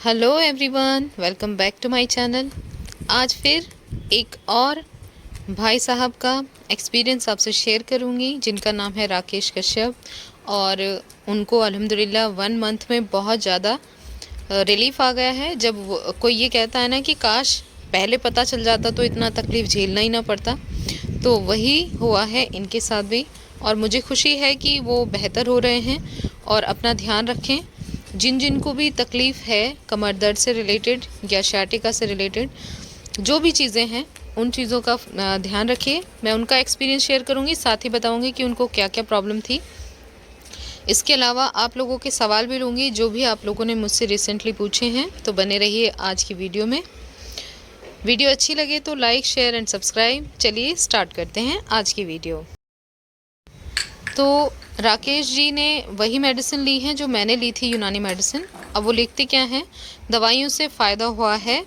Hello everyone, welcome back to my channel. आज फिर एक और भाई साहब का एक्सपीरियंस आपसे शेयर करूंगी जिनका नाम है राकेश कश्यप। और उनको अल्हम्दुलिल्लाह 1 मंथ में बहुत ज़्यादा रिलीफ आ गया है। जब कोई ये कहता है ना कि काश पहले पता चल जाता तो इतना तकलीफ़ झेलना ही ना पड़ता, तो वही हुआ है इनके साथ भी। और मुझे खुशी है कि वो बेहतर हो रहे हैं और अपना ध्यान रखें। जिन जिन को भी तकलीफ़ है कमर दर्द से रिलेटेड या शाटिका से रिलेटेड जो भी चीज़ें हैं, उन चीज़ों का ध्यान रखिए। मैं उनका एक्सपीरियंस शेयर करूंगी, साथ ही बताऊंगी कि उनको क्या क्या प्रॉब्लम थी। इसके अलावा आप लोगों के सवाल भी लूँगी जो भी आप लोगों ने मुझसे रिसेंटली पूछे हैं। तो बने रहिए आज की वीडियो में। वीडियो अच्छी लगे तो लाइक, शेयर एंड सब्सक्राइब। चलिए स्टार्ट करते हैं आज की वीडियो। तो राकेश जी ने वही मेडिसिन ली है जो मैंने ली थी, यूनानी मेडिसिन। अब वो लिखते क्या हैं, दवाइयों से फ़ायदा हुआ है,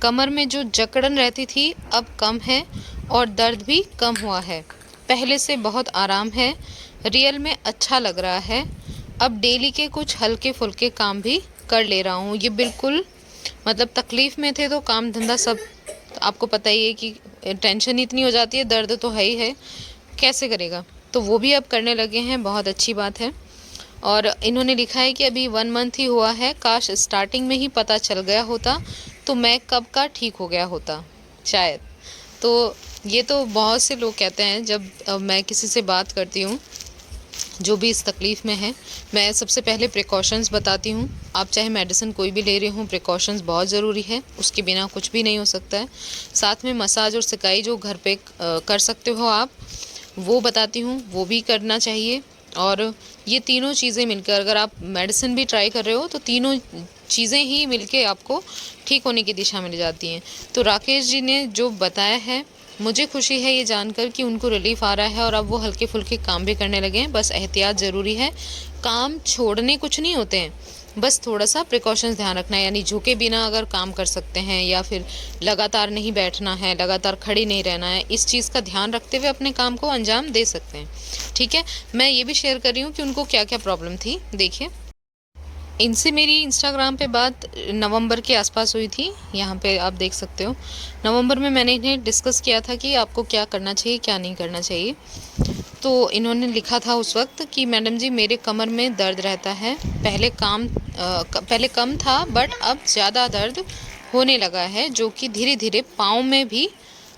कमर में जो जकड़न रहती थी अब कम है और दर्द भी कम हुआ है, पहले से बहुत आराम है, रियल में अच्छा लग रहा है। अब डेली के कुछ हल्के फुल्के काम भी कर ले रहा हूँ। ये बिल्कुल मतलब तकलीफ़ में थे तो काम धंधा सब आपको पता ही है कि टेंशन इतनी हो जाती है, दर्द तो है ही है, कैसे करेगा। तो वो भी अब करने लगे हैं, बहुत अच्छी बात है। और इन्होंने लिखा है कि अभी 1 मंथ ही हुआ है, काश स्टार्टिंग में ही पता चल गया होता तो मैं कब का ठीक हो गया होता शायद। तो ये तो बहुत से लोग कहते हैं जब मैं किसी से बात करती हूँ जो भी इस तकलीफ़ में है। मैं सबसे पहले प्रिकॉशंस बताती हूँ। आप चाहे मेडिसिन कोई भी ले रहे हो, प्रिकॉशंस बहुत ज़रूरी है, उसके बिना कुछ भी नहीं हो सकता है। साथ में मसाज और सिकाई जो घर पे कर सकते हो आप, वो बताती हूँ, वो भी करना चाहिए। और ये तीनों चीज़ें मिलकर, अगर आप मेडिसिन भी ट्राई कर रहे हो तो तीनों चीज़ें ही मिलके आपको ठीक होने की दिशा में ले जाती हैं। तो राकेश जी ने जो बताया है, मुझे खुशी है ये जानकर कि उनको रिलीफ आ रहा है और अब वो हल्के फुल्के काम भी करने लगे हैं। बस एहतियात ज़रूरी है, काम छोड़ने कुछ नहीं होते हैं, बस थोड़ा सा प्रिकॉशंस ध्यान रखना है। यानी झुके बिना अगर काम कर सकते हैं या फिर लगातार नहीं बैठना है, लगातार खड़ी नहीं रहना है, इस चीज़ का ध्यान रखते हुए अपने काम को अंजाम दे सकते हैं। ठीक है, मैं ये भी शेयर कर रही हूँ कि उनको क्या क्या प्रॉब्लम थी। देखिए, इनसे मेरी इंस्टाग्राम पे बात नवंबर के आसपास हुई थी। यहाँ पे आप देख सकते हो, नवंबर में मैंने इन्हें डिस्कस किया था कि आपको क्या करना चाहिए क्या नहीं करना चाहिए। तो इन्होंने लिखा था उस वक्त कि मैडम जी मेरे कमर में दर्द रहता है, पहले कम था बट अब ज़्यादा दर्द होने लगा है, जो कि धीरे धीरे पाँव में भी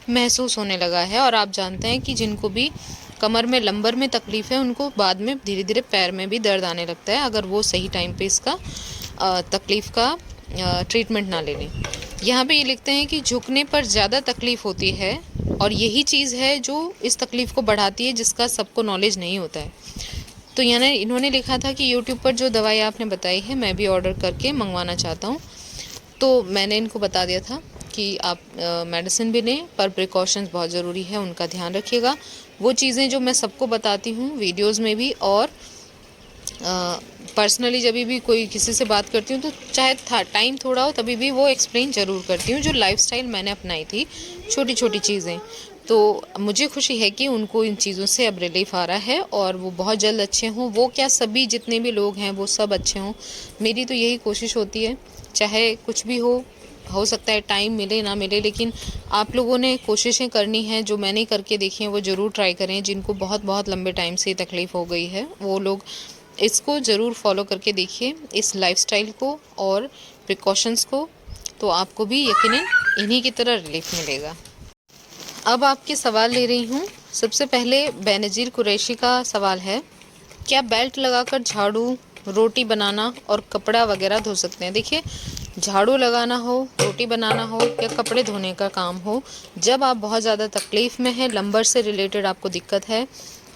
महसूस होने लगा है। और आप जानते हैं कि जिनको भी कमर में लंबर में तकलीफ़ है उनको बाद में धीरे धीरे पैर में भी दर्द आने लगता है, अगर वो सही टाइम पे इसका तकलीफ़ का ट्रीटमेंट ना ले लें। यहाँ पे ये लिखते हैं कि झुकने पर ज़्यादा तकलीफ़ होती है और यही चीज़ है जो इस तकलीफ़ को बढ़ाती है, जिसका सबको नॉलेज नहीं होता है। तो यानी इन्होंने लिखा था कि यूट्यूब पर जो दवाई आपने बताई है मैं भी ऑर्डर करके मंगवाना चाहता हूँ। तो मैंने इनको बता दिया था कि आप मेडिसिन भी लें पर प्रिकॉशंस बहुत ज़रूरी है, उनका ध्यान रखिएगा। वो चीज़ें जो मैं सबको बताती हूँ वीडियोज़ में भी और पर्सनली जब भी कोई किसी से बात करती हूँ तो चाहे टाइम थोड़ा हो तभी भी वो एक्सप्लेन ज़रूर करती हूँ, जो लाइफस्टाइल मैंने अपनाई थी, छोटी छोटी चीज़ें। तो मुझे खुशी है कि उनको इन चीज़ों से अब रिलीफ आ रहा है और वो बहुत जल्द अच्छे हों। वो क्या, सभी जितने भी लोग हैं वो सब अच्छे हों, मेरी तो यही कोशिश होती है। चाहे कुछ भी हो सकता है टाइम मिले ना मिले, लेकिन आप लोगों ने कोशिशें करनी हैं, जो मैंने करके देखी हैं वो ज़रूर ट्राई करें। जिनको बहुत बहुत लंबे टाइम से तकलीफ़ हो गई है वो लोग इसको ज़रूर फॉलो करके देखिए, इस लाइफस्टाइल को और प्रिकॉशंस को, तो आपको भी यकीनन इन्हीं की तरह रिलीफ मिलेगा। अब आपके सवाल ले रही हूँ। सबसे पहले बेनज़ीर कुरैशी का सवाल है, क्या बेल्ट लगाकर झाड़ू, रोटी बनाना और कपड़ा वगैरह धो सकते हैं? देखिए, झाड़ू लगाना हो, रोटी बनाना हो या कपड़े धोने का काम हो, जब आप बहुत ज़्यादा तकलीफ़ में हैं, लंबर से रिलेटेड आपको दिक्कत है,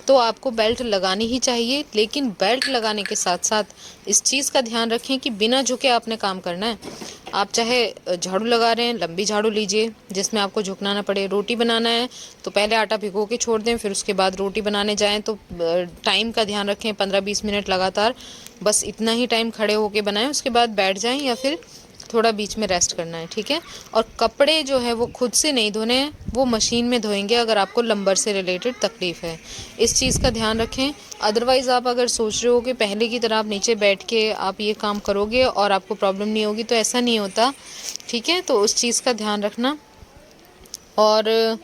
तो आपको बेल्ट लगानी ही चाहिए। लेकिन बेल्ट लगाने के साथ साथ इस चीज़ का ध्यान रखें कि बिना झुके आपने काम करना है। आप चाहे झाड़ू लगा रहे हैं, लंबी झाड़ू लीजिए जिसमें आपको झुकना ना पड़े। रोटी बनाना है तो पहले आटा भिगो के छोड़ दें, फिर उसके बाद रोटी बनाने जाएं तो टाइम का ध्यान रखें, 15-20 मिनट लगातार बस इतना ही टाइम खड़े होके बनाएं, उसके बाद बैठ जाएं या फिर थोड़ा बीच में रेस्ट करना है, ठीक है। और कपड़े जो है वो खुद से नहीं धोने हैं, वो मशीन में धोएंगे अगर आपको लंबर से रिलेटेड तकलीफ़ है। इस चीज़ का ध्यान रखें। अदरवाइज़ आप अगर सोच रहे हो कि पहले की तरह आप नीचे बैठ के आप ये काम करोगे और आपको प्रॉब्लम नहीं होगी, तो ऐसा नहीं होता, ठीक है। तो उस चीज़ का ध्यान रखना। और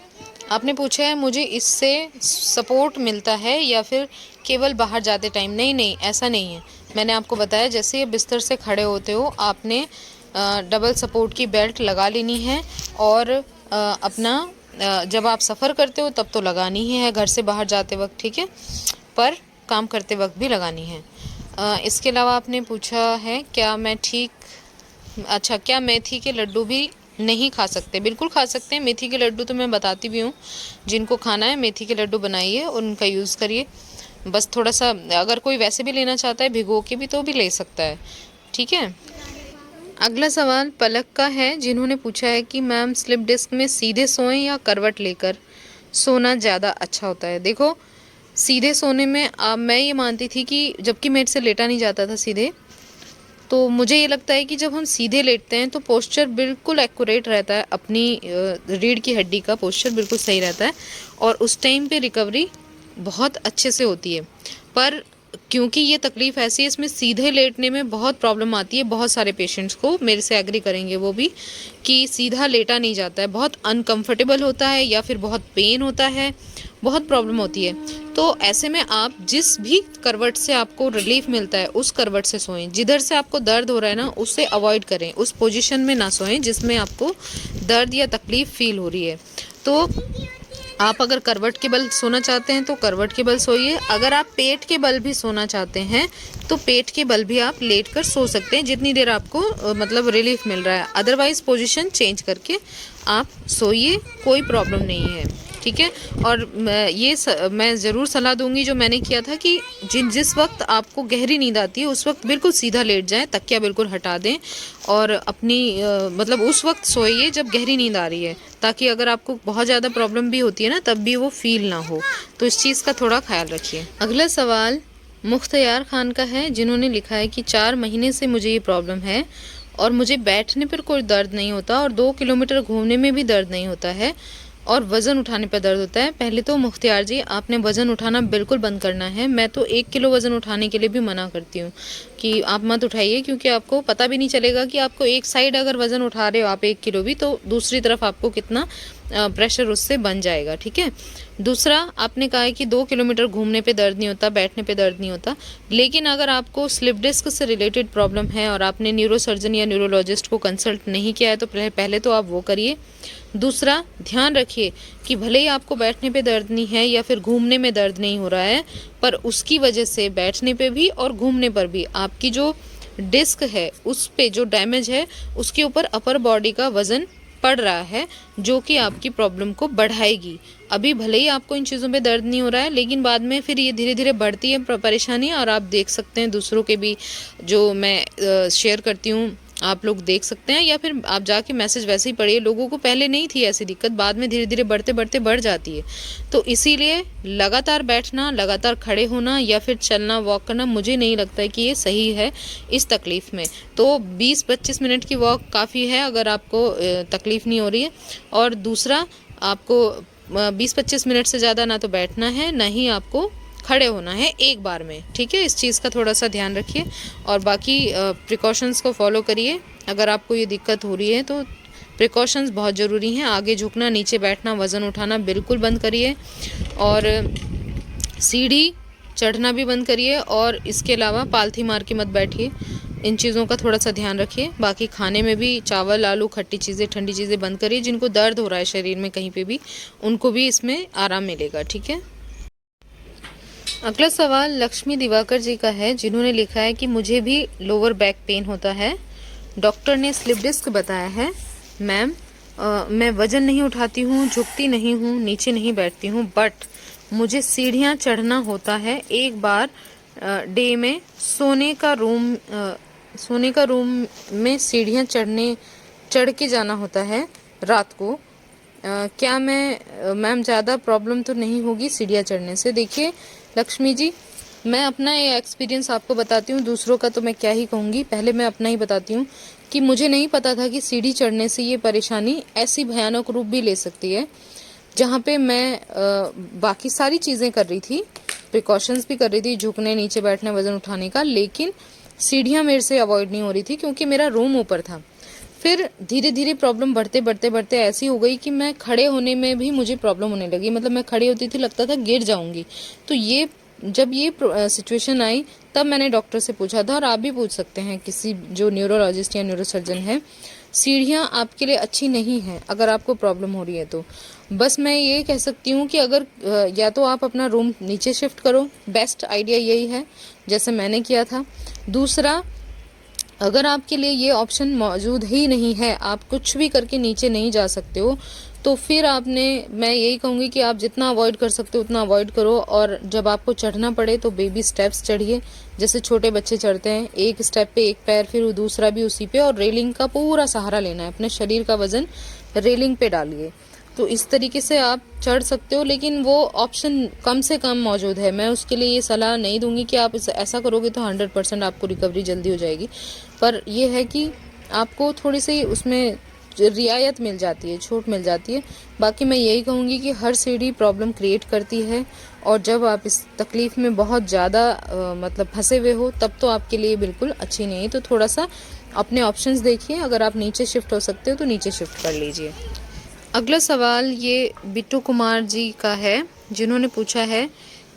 आपने पूछा है मुझे इससे सपोर्ट मिलता है या फिर केवल बाहर जाते टाइम। नहीं नहीं, ऐसा नहीं है। मैंने आपको बताया जैसे ये बिस्तर से खड़े होते हो आपने डबल सपोर्ट की बेल्ट लगा लेनी है, और अपना जब आप सफ़र करते हो तब तो लगानी ही है, घर से बाहर जाते वक्त, ठीक है, पर काम करते वक्त भी लगानी है। इसके अलावा आपने पूछा है क्या मेथी के लड्डू भी नहीं खा सकते? बिल्कुल खा सकते हैं। मेथी के लड्डू तो मैं बताती भी हूँ, जिनको खाना है मेथी के लड्डू बनाइए और उनका यूज़ करिए। बस थोड़ा सा अगर कोई वैसे भी लेना चाहता है भिगो के भी तो भी ले सकता है, ठीक है। अगला सवाल पलक का है, जिन्होंने पूछा है कि मैम स्लिप डिस्क में सीधे सोएं या करवट लेकर सोना ज़्यादा अच्छा होता है? देखो, सीधे सोने में मैं ये मानती थी कि जबकि मेरे से लेटा नहीं जाता था सीधे, तो मुझे ये लगता है कि जब हम सीधे लेटते हैं तो पोस्चर बिल्कुल एक्यूरेट रहता है, अपनी रीढ़ की हड्डी का पोस्चर बिल्कुल सही रहता है और उस टाइम पे रिकवरी बहुत अच्छे से होती है। पर क्योंकि ये तकलीफ़ ऐसी है, इसमें सीधे लेटने में बहुत प्रॉब्लम आती है बहुत सारे पेशेंट्स को, मेरे से एग्री करेंगे वो भी, कि सीधा लेटा नहीं जाता है, बहुत अनकंफर्टेबल होता है या फिर बहुत पेन होता है, बहुत प्रॉब्लम होती है। तो ऐसे में आप जिस भी करवट से आपको रिलीफ मिलता है उस करवट से सोएं। जिधर से आपको दर्द हो रहा है ना उससे अवॉइड करें, उस पोजीशन में ना सोएं जिसमें आपको दर्द या तकलीफ़ फील हो रही है। तो आप अगर करवट के बल सोना चाहते हैं तो करवट के बल सोइए। अगर आप पेट के बल भी सोना चाहते हैं तो पेट के बल भी आप लेट कर सो सकते हैं, जितनी देर आपको मतलब रिलीफ मिल रहा है। अदरवाइज़ पोजीशन चेंज करके आप सोइए, कोई प्रॉब्लम नहीं है, ठीक है। और मैं ज़रूर सलाह दूंगी जो मैंने किया था कि जिस वक्त आपको गहरी नींद आती है उस वक्त बिल्कुल सीधा लेट जाएं, तकिया बिल्कुल हटा दें और अपनी मतलब उस वक्त सोइए जब गहरी नींद आ रही है, ताकि अगर आपको बहुत ज़्यादा प्रॉब्लम भी होती है ना तब भी वो फील ना हो। तो इस चीज़ का थोड़ा ख्याल रखिए। अगला सवाल मुख्तियार खान का है, जिन्होंने लिखा है कि 4 महीने से मुझे ये प्रॉब्लम है और मुझे बैठने पर कोई दर्द नहीं होता और 2 किलोमीटर घूमने में भी दर्द नहीं होता है और वज़न उठाने पर दर्द होता है। पहले तो मुख्तियार जी, आपने वज़न उठाना बिल्कुल बंद करना है। मैं तो 1 किलो वज़न उठाने के लिए भी मना करती हूँ कि आप मत उठाइए, क्योंकि आपको पता भी नहीं चलेगा कि आपको एक साइड अगर वज़न उठा रहे हो आप 1 किलो भी, तो दूसरी तरफ आपको कितना प्रेशर उससे बन जाएगा, ठीक है। दूसरा, आपने कहा है कि 2 किलोमीटर घूमने पे दर्द नहीं होता, बैठने पे दर्द नहीं होता, लेकिन अगर आपको स्लिप डिस्क से रिलेटेड प्रॉब्लम है और आपने न्यूरोसर्जन या न्यूरोलॉजिस्ट को कंसल्ट नहीं किया है तो पहले तो आप वो करिए। दूसरा, ध्यान रखिए कि भले ही आपको बैठने पे दर्द नहीं है या फिर घूमने में दर्द नहीं हो रहा है, पर उसकी वजह से बैठने पे भी और घूमने पर भी आपकी जो डिस्क है उस पे जो डैमेज है उसके ऊपर अपर बॉडी का वज़न पड़ रहा है, जो कि आपकी प्रॉब्लम को बढ़ाएगी। अभी भले ही आपको इन चीज़ों पे दर्द नहीं हो रहा है, लेकिन बाद में फिर ये धीरे धीरे बढ़ती है परेशानी, और आप देख सकते हैं दूसरों के भी जो मैं शेयर करती हूँ आप लोग देख सकते हैं, या फिर आप जाके मैसेज वैसे ही पढ़िए। लोगों को पहले नहीं थी ऐसी दिक्कत, बाद में धीरे धीरे बढ़ते बढ़ते बढ़ जाती है। तो इसीलिए लगातार बैठना, लगातार खड़े होना या फिर चलना, वॉक करना, मुझे नहीं लगता है कि ये सही है इस तकलीफ़ में। तो 20-25 मिनट की वॉक काफ़ी है अगर आपको तकलीफ़ नहीं हो रही है। और दूसरा, आपको 20-25 मिनट से ज़्यादा ना तो बैठना है ना ही आपको खड़े होना है एक बार में, ठीक है। इस चीज़ का थोड़ा सा ध्यान रखिए और बाकी प्रिकॉशंस को फॉलो करिए। अगर आपको ये दिक्कत हो रही है तो प्रिकॉशंस बहुत ज़रूरी हैं। आगे झुकना, नीचे बैठना, वज़न उठाना बिल्कुल बंद करिए और सीढ़ी चढ़ना भी बंद करिए, और इसके अलावा पालथी मार के मत बैठिए। इन चीज़ों का थोड़ा सा ध्यान रखिए। बाकी खाने में भी चावल, आलू, खट्टी चीज़ें, ठंडी चीज़ें बंद करिए। जिनको दर्द हो रहा है शरीर में कहीं पे भी, उनको भी इसमें आराम मिलेगा, ठीक है। अगला सवाल लक्ष्मी दिवाकर जी का है, जिन्होंने लिखा है कि मुझे भी लोअर बैक पेन होता है, डॉक्टर ने स्लिप डिस्क बताया है। मैम, मैं वज़न नहीं उठाती हूँ, झुकती नहीं हूँ, नीचे नहीं बैठती हूँ, बट मुझे सीढ़ियाँ चढ़ना होता है। एक बार डे में सोने का रूम में सीढ़ियाँ चढ़ के जाना होता है रात को। क्या मैम ज़्यादा प्रॉब्लम तो नहीं होगी सीढ़ियाँ चढ़ने से? देखिए लक्ष्मी जी, मैं अपना ये एक्सपीरियंस आपको बताती हूँ, दूसरों का तो मैं क्या ही कहूँगी। पहले मैं अपना ही बताती हूँ कि मुझे नहीं पता था कि सीढ़ी चढ़ने से ये परेशानी ऐसी भयानक रूप भी ले सकती है, जहाँ पे मैं बाकी सारी चीज़ें कर रही थी, प्रिकॉशंस भी कर रही थी, झुकने, नीचे बैठने, वज़न उठाने का, लेकिन सीढ़ियाँ मेरे से अवॉइड नहीं हो रही थी क्योंकि मेरा रूम ऊपर था। फिर धीरे धीरे प्रॉब्लम बढ़ते बढ़ते बढ़ते ऐसी हो गई कि मैं खड़े होने में भी मुझे प्रॉब्लम होने लगी, मतलब मैं खड़ी होती थी लगता था गिर जाऊंगी। तो ये जब ये सिचुएशन आई तब मैंने डॉक्टर से पूछा था, और आप भी पूछ सकते हैं किसी जो न्यूरोलॉजिस्ट या न्यूरोसर्जन है, सीढ़ियाँ आपके लिए अच्छी नहीं हैं अगर आपको प्रॉब्लम हो रही है तो। बस मैं ये कह सकती हूँ कि अगर या तो आप अपना रूम नीचे शिफ्ट करो, बेस्ट आइडिया यही है जैसे मैंने किया था। दूसरा, अगर आपके लिए ये ऑप्शन मौजूद ही नहीं है, आप कुछ भी करके नीचे नहीं जा सकते हो, तो फिर मैं यही कहूँगी कि आप जितना अवॉइड कर सकते हो उतना अवॉइड करो, और जब आपको चढ़ना पड़े तो बेबी स्टेप्स चढ़िए, जैसे छोटे बच्चे चढ़ते हैं, एक स्टेप पे एक पैर, फिर दूसरा भी उसी पे, और रेलिंग का पूरा सहारा लेना है, अपने शरीर का वजन रेलिंग पे डालिए। तो इस तरीके से आप चढ़ सकते हो, लेकिन वो ऑप्शन कम से कम मौजूद है। मैं उसके लिए ये सलाह नहीं दूंगी कि आप ऐसा करोगे तो 100% आपको रिकवरी जल्दी हो जाएगी, पर यह है कि आपको थोड़ी सी उसमें रियायत मिल जाती है, छूट मिल जाती है। बाकी मैं यही कहूँगी कि हर सीढ़ी प्रॉब्लम क्रिएट करती है, और जब आप इस तकलीफ़ में बहुत ज़्यादा मतलब फंसे हुए हो तब तो आपके लिए बिल्कुल अच्छी नहीं है। तो थोड़ा सा अपने ऑप्शंस देखिए, अगर आप नीचे शिफ्ट हो सकते हो तो नीचे शिफ्ट कर लीजिए। अगला सवाल ये बिट्टू कुमार जी का है, जिन्होंने पूछा है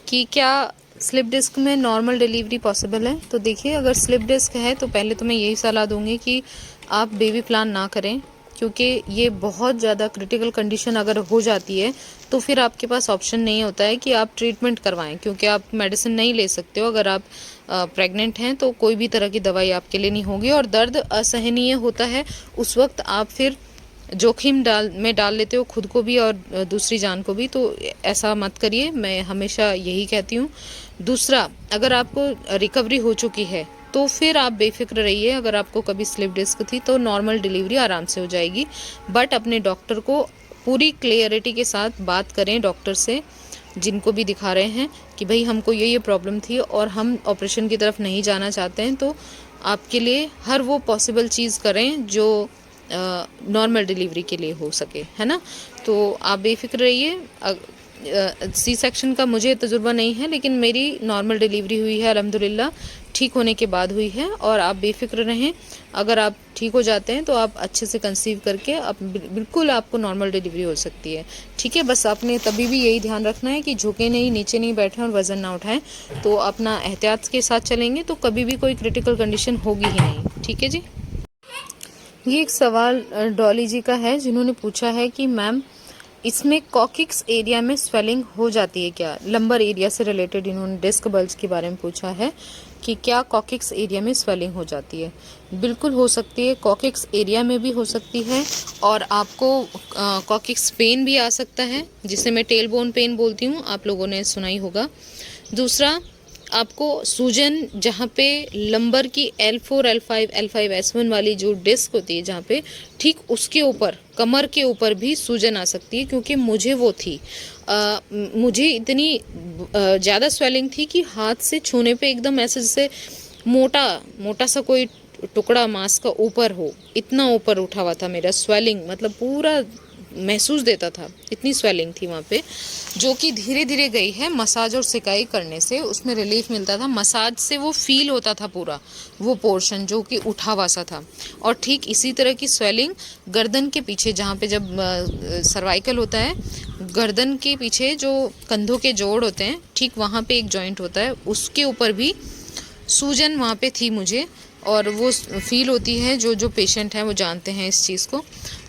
कि क्या स्लिप डिस्क में नॉर्मल डिलीवरी पॉसिबल है। तो देखिए, अगर स्लिप डिस्क है तो पहले तो मैं यही सलाह दूंगी कि आप बेबी प्लान ना करें, क्योंकि ये बहुत ज़्यादा क्रिटिकल कंडीशन अगर हो जाती है तो फिर आपके पास ऑप्शन नहीं होता है कि आप ट्रीटमेंट करवाएं, क्योंकि आप मेडिसिन नहीं ले सकते हो। अगर आप प्रेग्नेंट हैं तो कोई भी तरह की दवाई आपके लिए नहीं होगी, और दर्द असहनीय होता है, उस वक्त आप फिर जोखिम डाल लेते हो खुद को भी और दूसरी जान को भी। तो ऐसा मत करिए, मैं हमेशा यही कहती हूँ। दूसरा, अगर आपको रिकवरी हो चुकी है तो फिर आप बेफिक्र रहिए। अगर आपको कभी स्लिप डिस्क थी तो नॉर्मल डिलीवरी आराम से हो जाएगी, बट अपने डॉक्टर को पूरी क्लियरिटी के साथ बात करें, डॉक्टर से जिनको भी दिखा रहे हैं, कि भाई हमको ये प्रॉब्लम थी और हम ऑपरेशन की तरफ नहीं जाना चाहते हैं, तो आपके लिए हर वो पॉसिबल चीज़ करें जो नॉर्मल डिलीवरी के लिए हो सके, है ना। तो आप बेफिक्र रहिए। सी सेक्शन का मुझे तजुर्बा नहीं है, लेकिन मेरी नॉर्मल डिलीवरी हुई है अल्हम्दुलिल्लाह, ठीक होने के बाद हुई है, और आप बेफिक्र रहें। अगर आप ठीक हो जाते हैं तो आप अच्छे से कंसीव करके बिल्कुल आपको नॉर्मल डिलीवरी हो सकती है, ठीक है। बस आपने तभी भी यही ध्यान रखना है कि झुके नहीं, नीचे नहीं बैठें और वज़न ना उठाएं। तो अपना एहतियात के साथ चलेंगे तो कभी भी कोई क्रिटिकल कंडीशन होगी ही नहीं, ठीक है जी। ये एक सवाल डॉली जी का है, जिन्होंने पूछा है कि मैम, इसमें कॉकिक्स एरिया में स्वेलिंग हो जाती है क्या। लंबर एरिया से रिलेटेड इन्होंने डिस्क बल्ज के बारे में पूछा है कि क्या कॉकिक्स एरिया में स्वेलिंग हो जाती है। बिल्कुल हो सकती है, कॉकिक्स एरिया में भी हो सकती है, और आपको कॉकिक्स पेन भी आ सकता है, जिसे मैं टेल बोन पेन बोलती हूँ, आप लोगों ने सुना ही होगा। दूसरा, आपको सूजन जहाँ पे लंबर की L4, L5, L5, S1 वाली जो डिस्क होती है, जहाँ पे ठीक उसके ऊपर, कमर के ऊपर भी सूजन आ सकती है, क्योंकि मुझे वो थी। मुझे इतनी ज़्यादा स्वेलिंग थी कि हाथ से छूने पे एकदम ऐसे जैसे मोटा मोटा सा कोई टुकड़ा मांस का ऊपर हो, इतना ऊपर उठा हुआ था मेरा स्वेलिंग, मतलब पूरा महसूस देता था, इतनी स्वेलिंग थी वहाँ पे, जो कि धीरे धीरे गई है मसाज और सिकाई करने से, उसमें रिलीफ मिलता था। मसाज से वो फील होता था पूरा वो पोर्शन जो कि उठा हुआ सा था। और ठीक इसी तरह की स्वेलिंग गर्दन के पीछे, जहाँ पे जब सर्वाइकल होता है, गर्दन के पीछे जो कंधों के जोड़ होते हैं, ठीक वहाँ पे एक जॉइंट होता है, उसके ऊपर भी सूजन वहाँ पे थी मुझे, और वो फील होती है, जो पेशेंट हैं वो जानते हैं इस चीज़ को।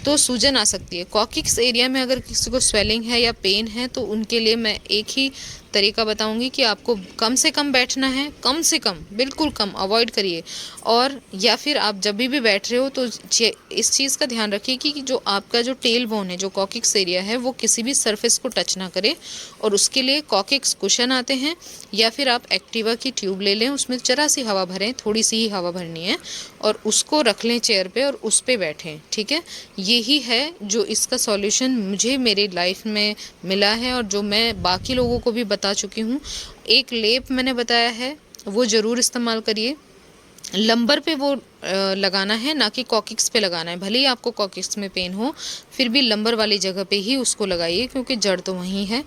तो सूजन आ सकती है कॉकिक्स एरिया में। अगर किसी को स्वेलिंग है या पेन है तो उनके लिए मैं एक ही तरीका बताऊंगी कि आपको कम से कम बैठना है, कम से कम, बिल्कुल कम, अवॉइड करिए। और या फिर आप जब भी बैठ रहे हो तो इस चीज़ का ध्यान रखिए कि जो आपका जो टेल बोन है, जो कॉकिक्स एरिया है, वो किसी भी सरफेस को टच ना करे। और उसके लिए कॉकिक्स कुशन आते हैं, या फिर आप एक्टिवा की ट्यूब ले लें, उसमें जरा सी हवा भरें, थोड़ी सी ही हवा भरनी है, और उसको रख लें चेयर पे और उस पे बैठें, ठीक है। यही है जो इसका सॉल्यूशन मुझे मेरी लाइफ में मिला है, और जो मैं बाकी लोगों को भी बता चुकी हूँ। एक लेप मैंने बताया है, वो ज़रूर इस्तेमाल करिए। लंबर पे वो लगाना है, ना कि कॉकिक्स पे लगाना है। भले ही आपको कॉकिक्स में पेन हो, फिर भी लंबर वाली जगह पे ही उसको लगाइए, क्योंकि जड़ तो वहीं है।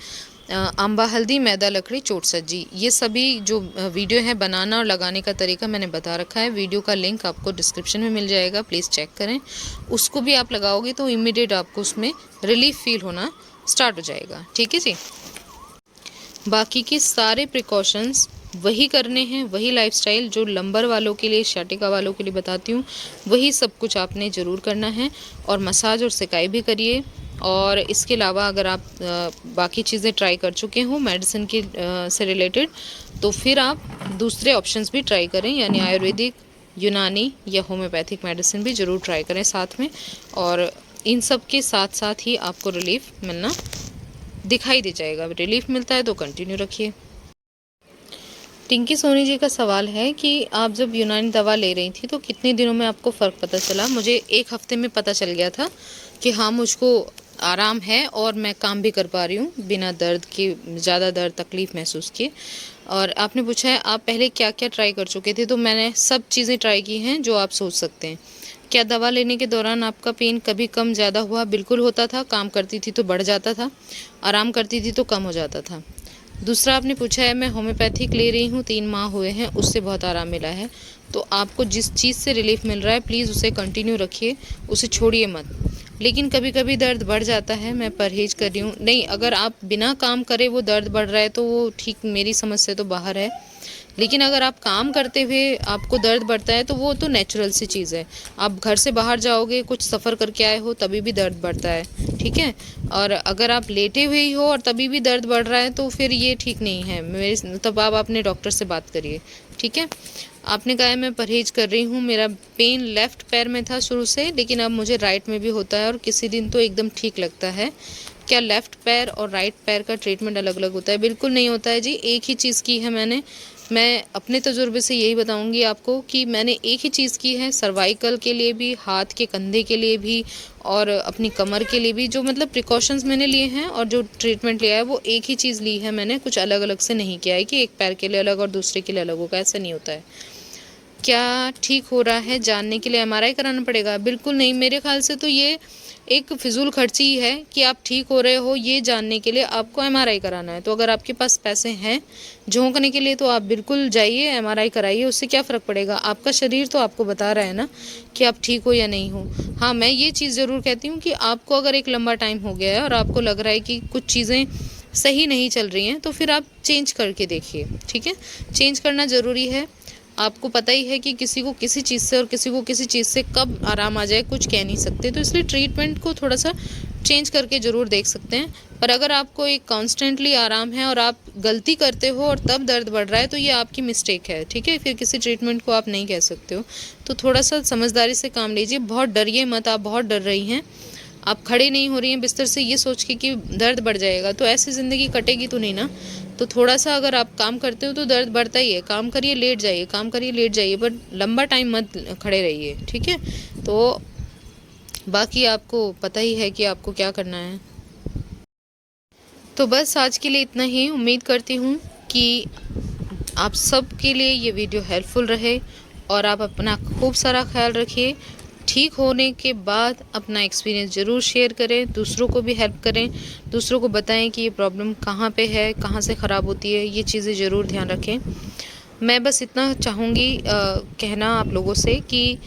अम्बा हल्दी, मैदा लकड़ी, चोट सज्जी, ये सभी जो वीडियो है बनाना और लगाने का तरीका मैंने बता रखा है। वीडियो का लिंक आपको डिस्क्रिप्शन में मिल जाएगा, प्लीज़ चेक करें। उसको भी आप लगाओगे तो इमीडिएट आपको उसमें रिलीफ फील होना स्टार्ट हो जाएगा। ठीक है जी। बाकी के सारे प्रिकॉशंस वही करने हैं, वही लाइफस्टाइल जो लंबर वालों के लिए, शाटिका वालों के लिए बताती हूँ, वही सब कुछ आपने ज़रूर करना है। और मसाज और सिकाई भी करिए। और इसके अलावा अगर आप बाकी चीज़ें ट्राई कर चुके हो मेडिसिन के से रिलेटेड, तो फिर आप दूसरे ऑप्शंस भी ट्राई करें, यानी आयुर्वेदिक, यूनानी या होम्योपैथिक मेडिसिन भी ज़रूर ट्राई करें साथ में। और इन सब के साथ साथ ही आपको रिलीफ मिलना दिखाई दे जाएगा। रिलीफ मिलता है तो कंटिन्यू रखिए। टिंकी सोनी जी का सवाल है कि आप जब यूनानी दवा ले रही थी तो कितने दिनों में आपको फ़र्क पता चला? मुझे 1 हफ्ते में पता चल गया था कि हाँ, मुझको आराम है और मैं काम भी कर पा रही हूँ बिना दर्द के, ज़्यादा दर्द तकलीफ़ महसूस किए। और आपने पूछा है आप पहले क्या क्या ट्राई कर चुके थे, तो मैंने सब चीज़ें ट्राई की हैं जो आप सोच सकते हैं। क्या दवा लेने के दौरान आपका पेन कभी कम ज़्यादा हुआ? बिल्कुल होता था। काम करती थी तो बढ़ जाता था, आराम करती थी तो कम हो जाता था। दूसरा आपने पूछा है मैं होम्योपैथिक ले रही हूँ, 3 माह हुए हैं, उससे बहुत आराम मिला है। तो आपको जिस चीज़ से रिलीफ मिल रहा है प्लीज़ उसे कंटिन्यू रखिए, उसे छोड़िए मत। लेकिन कभी कभी दर्द बढ़ जाता है, मैं परहेज कर रही हूँ। नहीं, अगर आप बिना काम करे वो दर्द बढ़ रहा है तो वो ठीक, मेरी समझ से तो बाहर है। लेकिन अगर आप काम करते हुए आपको दर्द बढ़ता है तो वो तो नेचुरल सी चीज़ है। आप घर से बाहर जाओगे, कुछ सफ़र करके आए हो, तभी भी दर्द बढ़ता है, ठीक है। और अगर आप लेटे हुए ही हो और तभी भी दर्द बढ़ रहा है तो फिर ये ठीक नहीं है, मेरे तब आप अपने डॉक्टर से बात करिए, ठीक है। आपने कहा है मैं परहेज कर रही हूँ, मेरा पेन लेफ़्ट पैर में था शुरू से, लेकिन अब मुझे राइट में भी होता है और किसी दिन तो एकदम ठीक लगता है। क्या लेफ़्ट पैर और राइट पैर का ट्रीटमेंट अलग अलग होता है? बिल्कुल नहीं होता है जी, एक ही चीज़ की है मैंने। मैं अपने तजुर्बे से यही बताऊंगी आपको कि मैंने एक ही चीज़ की है, सर्वाइकल के लिए भी, हाथ के कंधे के लिए भी और अपनी कमर के लिए भी। जो मतलब प्रिकॉशंस मैंने लिए हैं और जो ट्रीटमेंट लिया है वो एक ही चीज़ ली है मैंने, कुछ अलग अलग से नहीं किया है कि एक पैर के लिए अलग और दूसरे के लिए अलग होगा, ऐसा नहीं होता है। क्या ठीक हो रहा है जानने के लिए एमआरआई कराना पड़ेगा? बिल्कुल नहीं, मेरे ख्याल से तो ये एक फिजूल खर्ची है कि आप ठीक हो रहे हो ये जानने के लिए आपको एमआरआई कराना है। तो अगर आपके पास पैसे हैं झोंकने के लिए तो आप बिल्कुल जाइए, एमआरआई कराइए, उससे क्या फ़र्क पड़ेगा? आपका शरीर तो आपको बता रहा है ना कि आप ठीक हो या नहीं हो। हाँ, मैं ये चीज़ ज़रूर कहती हूँ कि आपको अगर एक लंबा टाइम हो गया है और आपको लग रहा है कि कुछ चीज़ें सही नहीं चल रही हैं, तो फिर आप चेंज करके देखिए, ठीक है। चेंज करना ज़रूरी है। आपको पता ही है कि किसी को किसी चीज़ से और किसी को किसी चीज़ से कब आराम आ जाए कुछ कह नहीं सकते, तो इसलिए ट्रीटमेंट को थोड़ा सा चेंज करके ज़रूर देख सकते हैं। पर अगर आपको एक कॉन्स्टेंटली आराम है और आप गलती करते हो और तब दर्द बढ़ रहा है तो ये आपकी मिस्टेक है, ठीक है। फिर किसी ट्रीटमेंट को आप नहीं कह सकते हो। तो थोड़ा सा समझदारी से काम लीजिए, बहुत डरिए मत, आप बहुत डर रही हैं। आप खड़े नहीं हो रही हैं बिस्तर से ये सोच के कि दर्द बढ़ जाएगा, तो ऐसी ज़िंदगी कटेगी तो नहीं ना। तो थोड़ा सा अगर आप काम करते हो तो दर्द बढ़ता ही है, काम करिए लेट जाइए, काम करिए लेट जाइए, पर लंबा टाइम मत खड़े रहिए, ठीक है। तो बाकी आपको पता ही है कि आपको क्या करना है। तो बस आज के लिए इतना ही। उम्मीद करती हूँ कि आप सब के लिए ये वीडियो हेल्पफुल रहे और आप अपना खूब सारा ख्याल रखिए। ठीक होने के बाद अपना एक्सपीरियंस ज़रूर शेयर करें, दूसरों को भी हेल्प करें, दूसरों को बताएं कि ये प्रॉब्लम कहाँ पे है, कहाँ से ख़राब होती है, ये चीज़ें ज़रूर ध्यान रखें। मैं बस इतना चाहूँगी कहना आप लोगों से कि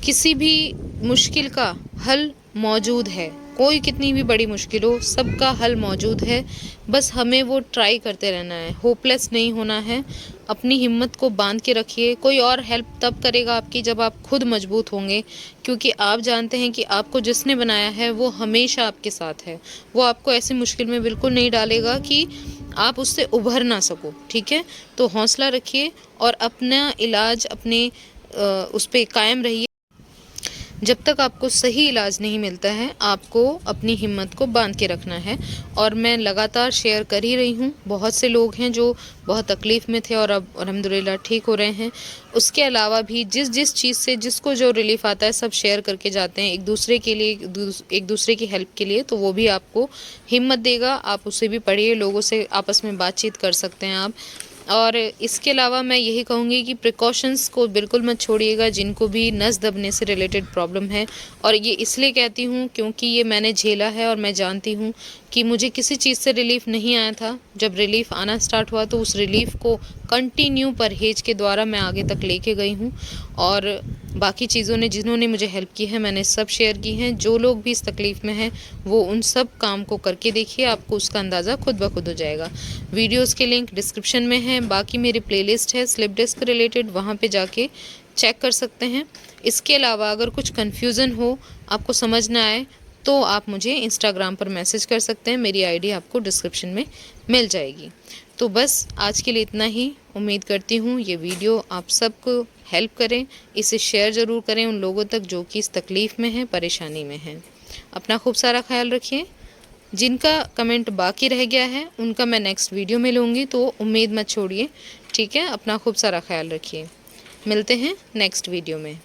किसी भी मुश्किल का हल मौजूद है, कोई कितनी भी बड़ी मुश्किल हो सबका हल मौजूद है। बस हमें वो ट्राई करते रहना है, होपलेस नहीं होना है। अपनी हिम्मत को बांध के रखिए। कोई और हेल्प तब करेगा आपकी जब आप खुद मजबूत होंगे, क्योंकि आप जानते हैं कि आपको जिसने बनाया है वो हमेशा आपके साथ है। वो आपको ऐसी मुश्किल में बिल्कुल नहीं डालेगा कि आप उससे उभर ना सको, ठीक है। तो हौसला रखिए और अपना इलाज अपने उस पर कायम रहिए। जब तक आपको सही इलाज नहीं मिलता है आपको अपनी हिम्मत को बांध के रखना है। और मैं लगातार शेयर कर ही रही हूँ, बहुत से लोग हैं जो बहुत तकलीफ़ में थे और अब अल्हम्दुलिल्लाह ठीक हो रहे हैं। उसके अलावा भी जिस जिस चीज़ से जिसको जो रिलीफ़ आता है सब शेयर करके जाते हैं एक दूसरे के लिए, एक दूसरे की हेल्प के लिए, तो वो भी आपको हिम्मत देगा। आप उसे भी पढ़िए, लोगों से आपस में बातचीत कर सकते हैं आप। और इसके अलावा मैं यही कहूँगी कि प्रिकॉशंस को बिल्कुल मत छोड़िएगा जिनको भी नस दबने से रिलेटेड प्रॉब्लम है। और ये इसलिए कहती हूँ क्योंकि ये मैंने झेला है और मैं जानती हूँ कि मुझे किसी चीज़ से रिलीफ़ नहीं आया था। जब रिलीफ़ आना स्टार्ट हुआ तो उस रिलीफ़ को कंटिन्यू परहेज के द्वारा मैं आगे तक लेके गई हूँ। और बाकी चीज़ों ने जिन्होंने मुझे हेल्प की है मैंने सब शेयर की हैं। जो लोग भी इस तकलीफ़ में हैं वो उन सब काम को करके देखिए, आपको उसका अंदाज़ा खुद ब खुद हो जाएगा। वीडियोस के लिंक डिस्क्रिप्शन में है, बाकी मेरी प्लेलिस्ट है स्लिप डिस्क रिलेटेड, वहाँ पे जाके चेक कर सकते हैं। इसके अलावा अगर कुछ कन्फ्यूज़न हो, आपको समझ ना आए, तो आप मुझे इंस्टाग्राम पर मैसेज कर सकते हैं। मेरी आईडी आपको डिस्क्रिप्शन में मिल जाएगी। तो बस आज के लिए इतना ही। उम्मीद करती हूँ ये वीडियो आप सबको हेल्प करें। इसे शेयर ज़रूर करें उन लोगों तक जो कि इस तकलीफ़ में हैं, परेशानी में हैं। अपना खूब सारा ख्याल रखिए। जिनका कमेंट बाकी रह गया है उनका मैं नेक्स्ट वीडियो में लूँगी, तो उम्मीद मत छोड़िए। ठीक है, अपना खूब सारा ख्याल रखिए। मिलते हैं नेक्स्ट वीडियो में।